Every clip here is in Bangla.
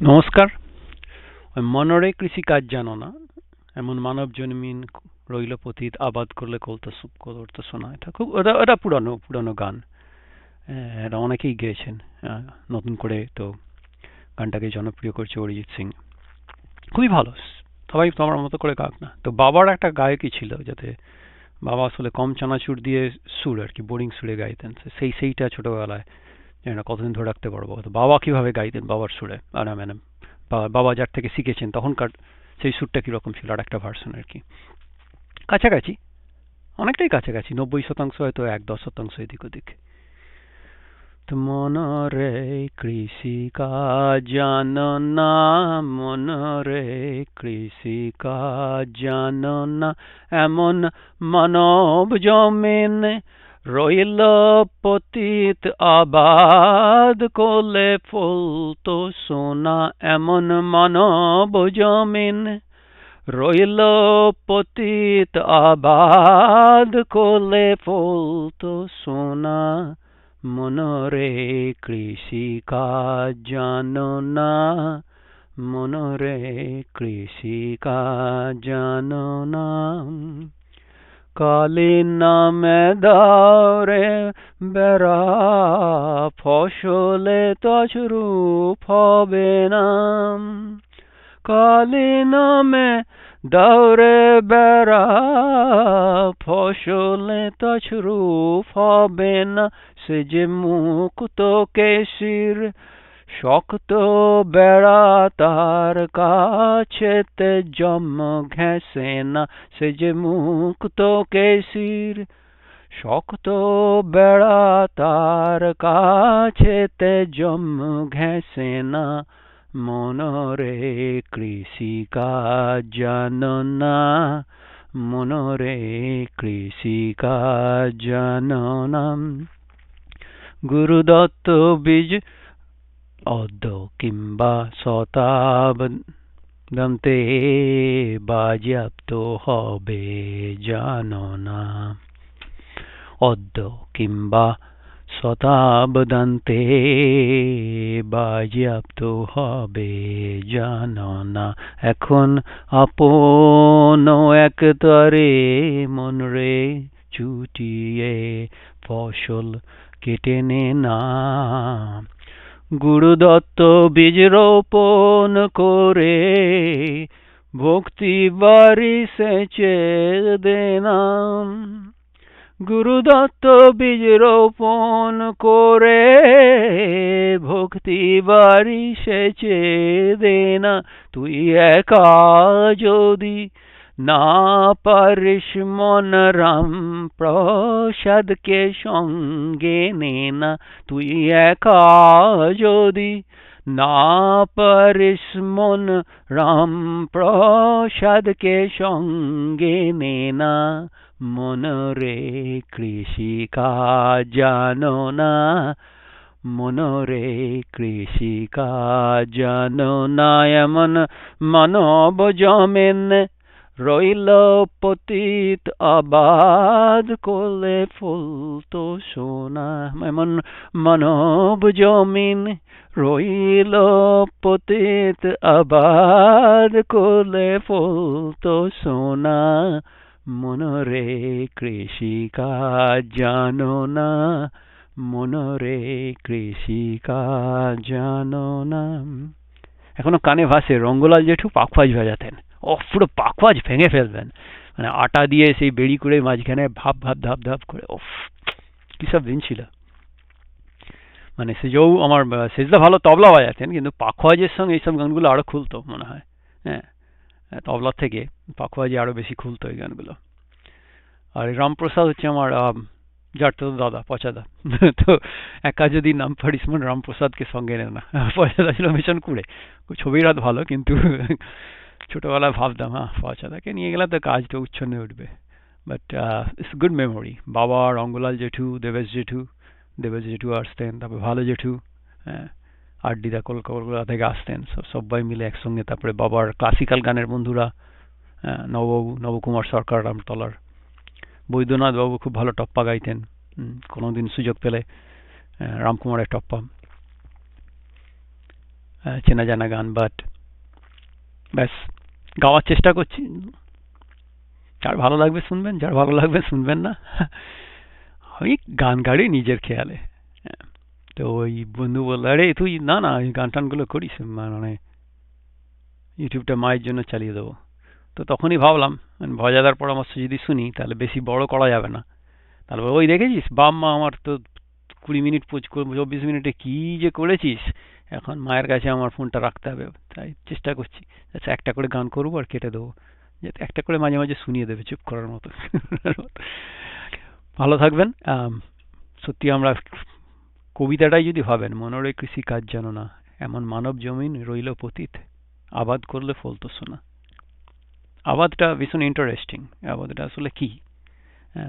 নমস্কার। মনরে কৃষিকাজ জানো না, এমন মানব জন্মিন রইল পতিত, আবাদ করলে করতো শোনা। এটা খুব এটা পুরানো পুরানো গান। এটা অনেকেই গেয়েছেন। নতুন করে তো গানটাকে জনপ্রিয় করছে অরিজিৎ সিং। খুবই ভালো। সবাই তোমার মতো করে গাক না। তো বাবার একটা গায়কই ছিল, যাতে বাবা আসলে কম চানাচুর দিয়ে সুর আর কি, বোরিং সুরে গাইতেন। সেইটা ছোটবেলায় জানি না কতদিন ধরে রাখতে পারবো। তো বাবা কিভাবে গাইতেন বাবার সুরে, আর মানে বাবা যার থেকে শিখেছেন তখনকার সেই সুরটা কিরকম ছিল, আর একটা ভার্সন আর কি। কাছাকাছি, অনেকটাই কাছাকাছি। 90% হয়তো 1-10% এদিক ওদিক। তো মনরে কৃষিকাজ জানো না, মনরে কৃষিকাজ জানো না, এমন মানব জমিনে রইল পতিত, আবাদ করলে ফলতো সোনা। এমন মানব জমিনে রইল পতিত, আবাদ করলে ফলতো সোনা। মনরে কৃষিকাজ জানো না, মনরে কৃষিকাজ জানো না। কালীন নামে দাওরে বেড়া, ফসলে তছরূপ হবে না। কালীন নামে দাওরে বেড়া, ফসলে তছরূপ হবে না। সে যে মুক্ত কেশির শক্ত বেড়া, তার কাছেতে জম ঘেঁষে না। সে যে মুক্ত কেশির শক্ত বেড়া, তার কাছেতে জম ঘেঁষে না। মনরে কৃষিকাজ জানো না, মনরে কৃষিকাজ জানো না। গুরুদত্ত বীজ অদ্য কিংবা শতাব্দন্তে বাজেয়াপ্ত হবে জানো না। অদ্য কিংবা শতাব্দন্তে বাজেয়াপ্ত হবে জানো না। এখন আপন একতরে মনরে চুটিয়ে ফসল কেটে নে না। গুরুদত্ত বীজ রোপণ করে ভক্তি বাড়ি সেচে দে না। গুরুদত্ত বীজ রোপণ করে ভক্তি বাড়ি সেচে দে না। তুই একা যদি না পারিস, মন রাম প্রসাদকে সঙ্গে নে না। তুই একা যদি না পারিস, মন রাম প্রসাদকে সঙ্গে নে না। মনরে কৃষিকাজ জানো না, মনরে কৃষিকাজ জানো না, এমন মানব জমিনে রইল পতিত, আবাদ করলে ফলতো সোনা। এমন মানব জমিন রইল পতিত, আবাদ করলে ফলতো সোনা। মনরে কৃষিকাজ জানো না, মনরে কৃষিকাজ জানো না। এখনো কানে ভাসে রঙ্গলাল জেঠু পাখোয়াজ বাজাতেন। ও পুরো পাখোয়াজ ভেঙে ফেলবেন, মানে আটা দিয়ে সেই বেড়ি করে মাঝখানে ভাব ভাব ধাপ ধাপ করে। ওফ, কি সব দিন ছিল। মানে সেজও আমার সেজদা ভালো তবলা বাজাতেন, কিন্তু পাখোয়াজের সঙ্গে এইসব গানগুলো আরো খুলতো মনে হয়। হ্যাঁ, তবলার থেকে পাখোয়াজে আরো বেশি খুলতো এই গানগুলো। আর রামপ্রসাদ হচ্ছে আমার জারতো দাদা, পচাদা। তো একা যদি নাম পারিস মন, রামপ্রসাদকে সঙ্গে নে না। পচাদা ছিল মিশন কুড়ে, ছবির হাত ভালো, কিন্তু ছোটবেলায় ভাবতাম হ্যাঁ পচাদাকে নিয়ে গেলে তো কাজটা উচ্ছন্নে উঠবে। But it's good memory. বাবা, রঙ্গলাল জেঠু, দেবেশ জেঠু আসতেন, তারপরে ভালো জেঠু, হ্যাঁ, আর দিদা কলকাতা থেকে আসতেন, সবাই মিলে একসঙ্গে। তারপরে বাবার ক্লাসিক্যাল গানের বন্ধুরা, নববাবু, নবকুমার সরকার রামতলার, বৈদ্যনাথ বাবু খুব ভালো টপ্পা গাইতেন। কোনোদিন সুযোগ পেলে রামকুমারের টপ্পা। চেনা জানা গান, বাট ব্যাস গাওয়ার চেষ্টা করছি। যার ভালো লাগবে শুনবেন, যার ভালো লাগবে শুনবেন না। আমি গান গাড়ি নিজের খেয়ালে। তো ওই বন্ধু বলল, আরে তুই না না এই গান টানগুলো করিস, মানে ইউটিউবটা মায়ের জন্য চালিয়ে দেবো। তো তখনই ভাবলাম ভজাদার পরামর্শ যদি শুনি তাহলে বেশি বড় করা যাবে না। তারপর ওই দেখেছিস বাপ মা আমার তো 20 মিনিট 24 মিনিটে কি যে করেছিস, এখন মায়ের কাছে আমার ফোনটা রাখতে হবে। তাই চেষ্টা করছি আচ্ছা একটা করে গান করবো আর কেটে দেবো, যাতে একটা করে মাঝে মাঝে শুনিয়ে দেবে চুপ করার মতো। ভালো থাকবেন। সত্যি আমরা কবিতাটাই যদি ভাবেন, মনোরে কৃষি কাজ জানো না, এমন মানব জমিন রইল পতিত, আবাদ করলে ফলতো সোনা। আবাদটা ভীষণ ইন্টারেস্টিং। আবাদটা আসলে কি?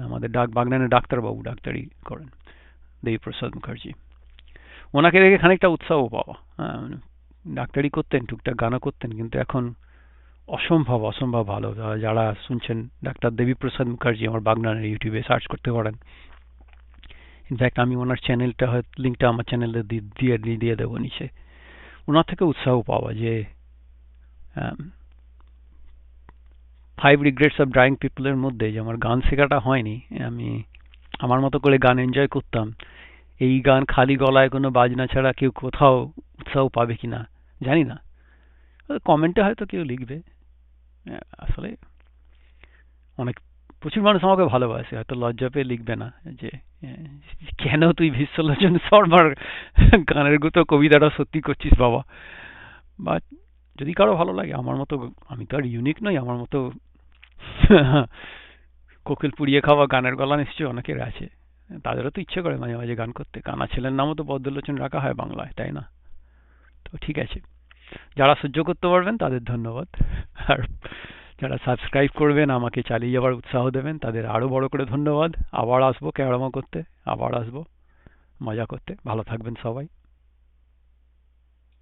আমাদের বাগনানের ডাক্তারবাবু ডাক্তারি করেন, দেবীপ্রসাদ মুখার্জি। ওনাকে দেখে খানিকটা উৎসাহ পাওয়া। ডাক্তারি করতেন, টুকটাক গানও করতেন, কিন্তু এখন অসম্ভব অসম্ভব ভালো। যারা শুনছেন ডাক্তার দেবীপ্রসাদ মুখার্জি আমার বাগনানের ইউটিউবে সার্চ করতে পারেন। ইনফ্যাক্ট আমি ওনার চ্যানেলটা লিঙ্কটা আমার চ্যানেলে দিয়ে দেবো নিচে। ওনার থেকে উৎসাহ পাওয়া যে 5 রিগ্রেটস অফ ড্রাইং পিপলের মধ্যে যে আমার গান শেখাটা হয়নি, আমি আমার মতো করে গান এনজয় করতাম, এই গান খালি গলায় কোনো বাজনা ছাড়া কেউ কোথাও উৎসাহ পাবে কিনা জানি না। কমেন্টে হয়তো কেউ লিখবে। আসলে অনেক প্রচুর মানুষ আমাকে ভালোবাসে, হয়তো লজ্জা পেয়ে লিখবে না যে কেন তুই বিশ্বলোচন শর্মার গানের গুতো কবিতাটা সত্যি করছিস বাবা। বাট যদি কারো ভালো লাগে, আমার মতো, আমি তো আর ইউনিক নই, আমার মতো কোকিল পুড়িয়ে খাওয়া গানের গলা নিশ্চয়ই অনেকের আছে। তাদেরও তো ইচ্ছে করে মাঝে মাঝে গান করতে। কানা ছেলের নামও তো পদ্মলোচন রাখা হয় বাংলায়, তাই না? তো ঠিক আছে, যারা সহ্য করতে পারবেন তাদের ধন্যবাদ, আর যারা সাবস্ক্রাইব করবেন আমাকে চালিয়ে যাওয়ার উৎসাহ দেবেন তাদের আরো বড় করে ধন্যবাদ। আবার আসবো ক্যারামো করতে, আবার আসবো মজা করতে। ভালো থাকবেন সবাই।